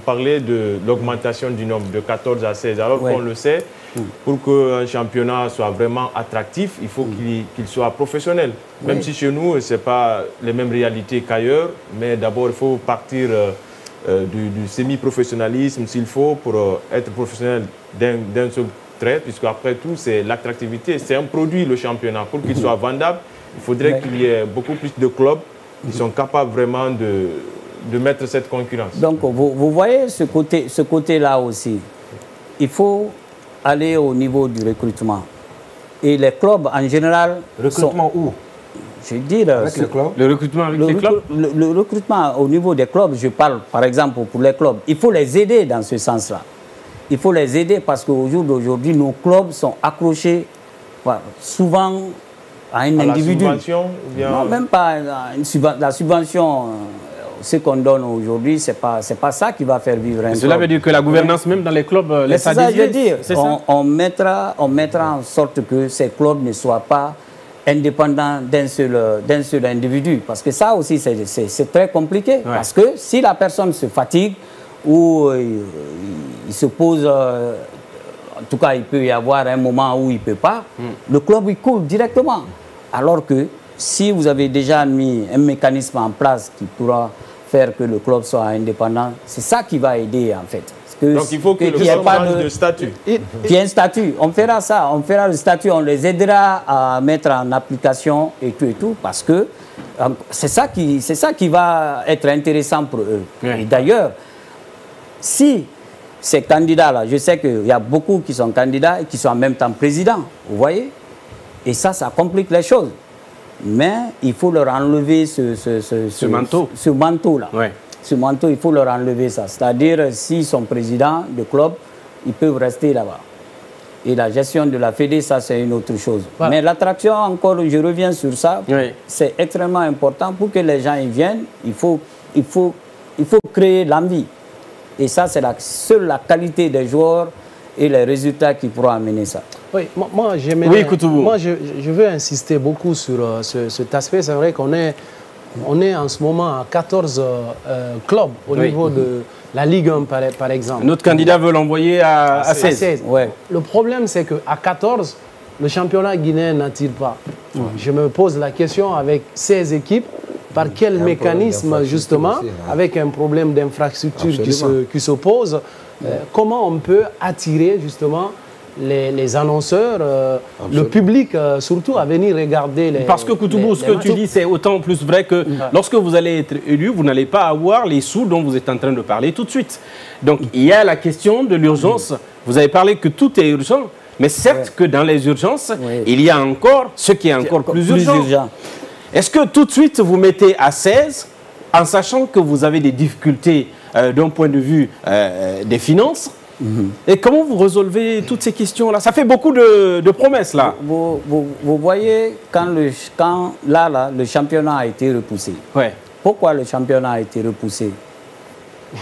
parlait de l'augmentation du nombre de 14 à 16, alors qu'on le sait, pour qu'un championnat soit vraiment attractif, il faut qu'il soit professionnel. Même si chez nous, ce n'est pas les mêmes réalités qu'ailleurs, mais d'abord, il faut partir du semi-professionnalisme, s'il faut, pour être professionnel d'un seul trait, puisque après tout, c'est l'attractivité. C'est un produit, le championnat. Pour qu'il soit vendable, il faudrait qu'il y ait beaucoup plus de clubs qui sont capables vraiment de mettre cette concurrence. Donc, vous voyez ce côté-là aussi. Il faut aller au niveau du recrutement. Et les clubs, en général... Recrutement où? Je veux dire... Avec les clubs? Le recrutement avec les clubs? Le recrutement au niveau des clubs, je parle par exemple pour les clubs. Il faut les aider dans ce sens-là. Il faut les aider parce qu'au jour d'aujourd'hui, nos clubs sont accrochés souvent à un individu. La subvention ou bien... Non, même pas la subvention. Ce qu'on donne aujourd'hui, ce n'est pas ça qui va faire vivre un club. Cela veut dire que la gouvernance, même dans les clubs, laisse à désirer. C'est ça, je veux dire. On mettra en sorte que ces clubs ne soient pas indépendants d'un seul individu. Parce que ça aussi, c'est très compliqué. Parce que si la personne se fatigue ou il se pose... en tout cas, il peut y avoir un moment où il ne peut pas. Le club, il coule directement. Alors que si vous avez déjà mis un mécanisme en place qui pourra faire que le club soit indépendant, c'est ça qui va aider en fait. Donc il faut que le club change de statut. Qu'il y ait un statut. On fera ça, on fera le statut, on les aidera à mettre en application et tout, parce que c'est ça qui va être intéressant pour eux. Et d'ailleurs, si ces candidats-là, je sais qu'il y a beaucoup qui sont candidats et qui sont en même temps présidents, vous voyez, et ça complique les choses. Mais il faut leur enlever ce manteau-là. Ce manteau, il faut leur enlever ça. C'est-à-dire, s'ils sont présidents de club, ils peuvent rester là-bas. Et la gestion de la Fédé, ça, c'est une autre chose. Mais l'attraction, encore, je reviens sur ça, c'est extrêmement important. Pour que les gens y viennent, il faut créer l'envie. Et ça, c'est seule la qualité des joueurs et les résultats qui pourront amener ça. Oui, moi, je veux insister beaucoup sur cet aspect. C'est vrai qu'on est en ce moment à 14 clubs au niveau de la Ligue 1, par exemple. Notre candidat veut l'envoyer à 16. Le problème, c'est qu'à 14, le championnat guinéen n'attire pas. Je me pose la question, avec 16 équipes, par quel mécanisme, justement, avec un problème d'infrastructure qui se pose, comment on peut attirer, justement, les annonceurs, le public, surtout, à venir regarder les... Parce que, Koutoubou, ce que tu dis, c'est autant plus vrai que lorsque vous allez être élu, vous n'allez pas avoir les sous dont vous êtes en train de parler tout de suite. Donc, il y a la question de l'urgence. Vous avez parlé que tout est urgent, mais certes que dans les urgences, il y a encore ce qui est encore plus urgent. Est-ce que tout de suite, vous mettez à 16, en sachant que vous avez des difficultés d'un point de vue des finances? Et comment vous résolvez toutes ces questions-là? Ça fait beaucoup de promesses, là. Vous voyez, quand le championnat a été repoussé. Pourquoi le championnat a été repoussé?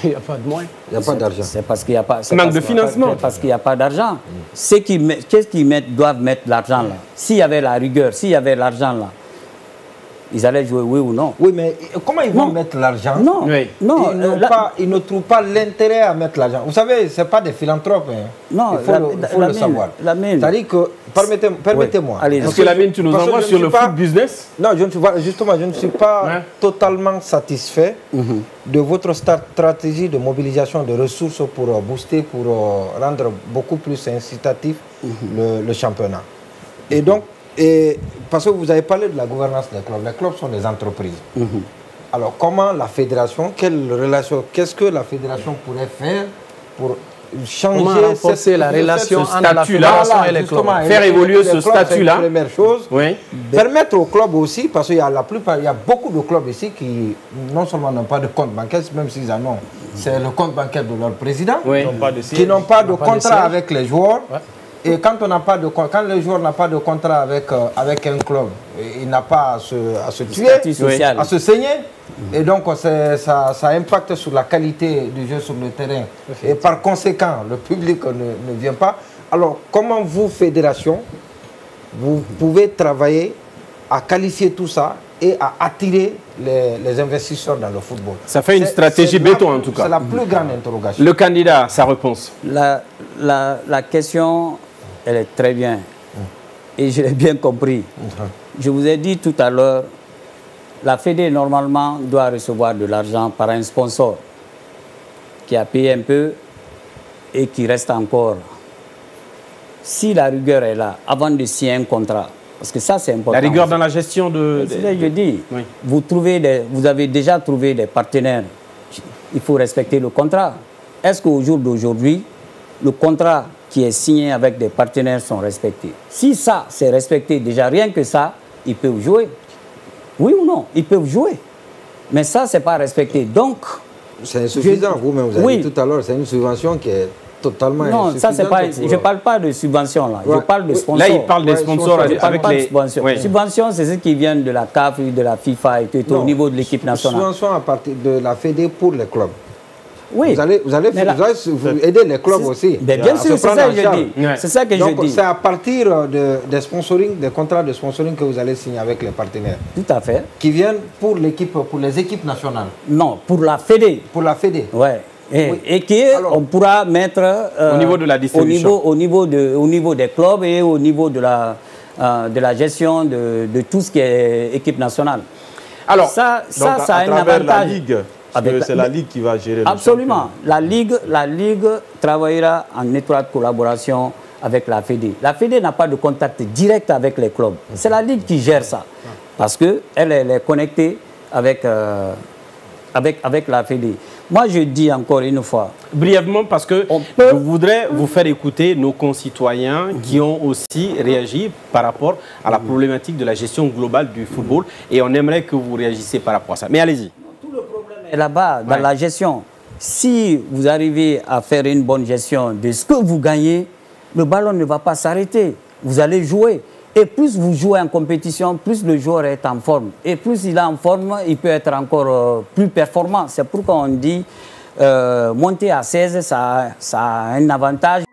Il n'y a pas de moyens. Il n'y a pas d'argent. C'est parce qu'il n'y a pas... Manque de financement. Parce qu'il n'y a pas d'argent. Qu'est-ce qu'ils doivent mettre l'argent là? S'il y avait la rigueur, s'il y avait l'argent là, ils allaient jouer, oui ou non? Oui, mais comment ils vont mettre l'argent? Non, non. Ils ne trouvent pas l'intérêt à mettre l'argent. Vous savez, ce n'est pas des philanthropes. Hein. Non, il faut le savoir. C'est-à-dire que, permettez-moi. Est-ce que Lamine, tu nous envoies sur le foot business? Non, justement, je ne suis pas totalement satisfait de votre stratégie de mobilisation de ressources pour booster, pour rendre beaucoup plus incitatif le championnat. Et donc, parce que vous avez parlé de la gouvernance des clubs. Les clubs sont des entreprises. Alors, comment la fédération, quelle relation, qu'est-ce que la fédération pourrait faire pour changer, comment renforcer la relation entre la fédération et les clubs, faire évoluer ce statut-là. Première chose, permettre aux clubs aussi, parce qu'il y a il y a beaucoup de clubs ici qui non seulement n'ont pas de compte bancaire, même s'ils en ont, c'est le compte bancaire de leur président, qui n'ont pas de contrat avec les joueurs. Et quand le joueur n'a pas de contrat avec un club, il n'a pas à se tuer, à se saigner. Et donc ça impacte sur la qualité du jeu sur le terrain. Et par conséquent, le public ne vient pas. Alors comment vous, fédération, vous pouvez travailler à qualifier tout ça et à attirer les investisseurs dans le football. Ça fait une stratégie béton en tout cas. C'est la plus grande interrogation. Le candidat, sa réponse. La question, elle est très bien. Et je l'ai bien compris. Je vous ai dit tout à l'heure, la Fédé, normalement, doit recevoir de l'argent par un sponsor qui a payé un peu et qui reste encore. Si la rigueur est là, avant de signer un contrat, parce que ça, c'est important. La rigueur dans la gestion de... C'est ce que je dis. Oui. Vous avez déjà trouvé des partenaires. Il faut respecter le contrat. Est-ce qu'au jour d'aujourd'hui, le contrat qui est signé avec des partenaires sont respectés? Si ça, c'est respecté, déjà rien que ça, ils peuvent jouer. Oui ou non? Ils peuvent jouer. Mais ça, c'est pas respecté. Donc... C'est insuffisant. Vous-même, vous avez dit tout à l'heure, c'est une subvention qui est totalement non, ça, c'est pas... Je ne parle pas de subvention, là. Ouais. Je parle de sponsors. Là, il parle des sponsors Je ne parle pas de subvention. Oui. Subvention, c'est ce qui vient de la CAF, de la FIFA et tout, au niveau de l'équipe nationale. Subvention à partir de la Fédé pour les clubs. Oui. Vous allez aider les clubs aussi. Bien sûr, c'est ça que je dis. C'est ça que je dis. C'est à partir des sponsoring, des contrats de sponsoring que vous allez signer avec les partenaires. Tout à fait. Qui viennent pour les équipes nationales. Non, pour la Fédé. Pour la Fédé. Ouais. Et qu'on pourra mettre au niveau de la distribution. Au niveau des clubs et au niveau de la gestion de tout ce qui est équipe nationale. Alors, ça a un avantage. La Ligue, c'est la Ligue qui va gérer le absolument. La Ligue travaillera en étroite collaboration avec la Fédé. La Fédé n'a pas de contact direct avec les clubs. C'est la Ligue qui gère ça. Parce qu'elle est connectée avec la Fédé. Moi, je dis encore une fois... Brièvement, parce que je voudrais vous faire écouter nos concitoyens qui ont aussi réagi par rapport à la problématique de la gestion globale du football. Et on aimerait que vous réagissiez par rapport à ça. Mais allez-y. Tout le problème est là-bas, dans la gestion. Si vous arrivez à faire une bonne gestion de ce que vous gagnez, le ballon ne va pas s'arrêter. Vous allez jouer. Et plus vous jouez en compétition, plus le joueur est en forme. Et plus il est en forme, il peut être encore plus performant. C'est pourquoi on dit monter à 16, ça a un avantage.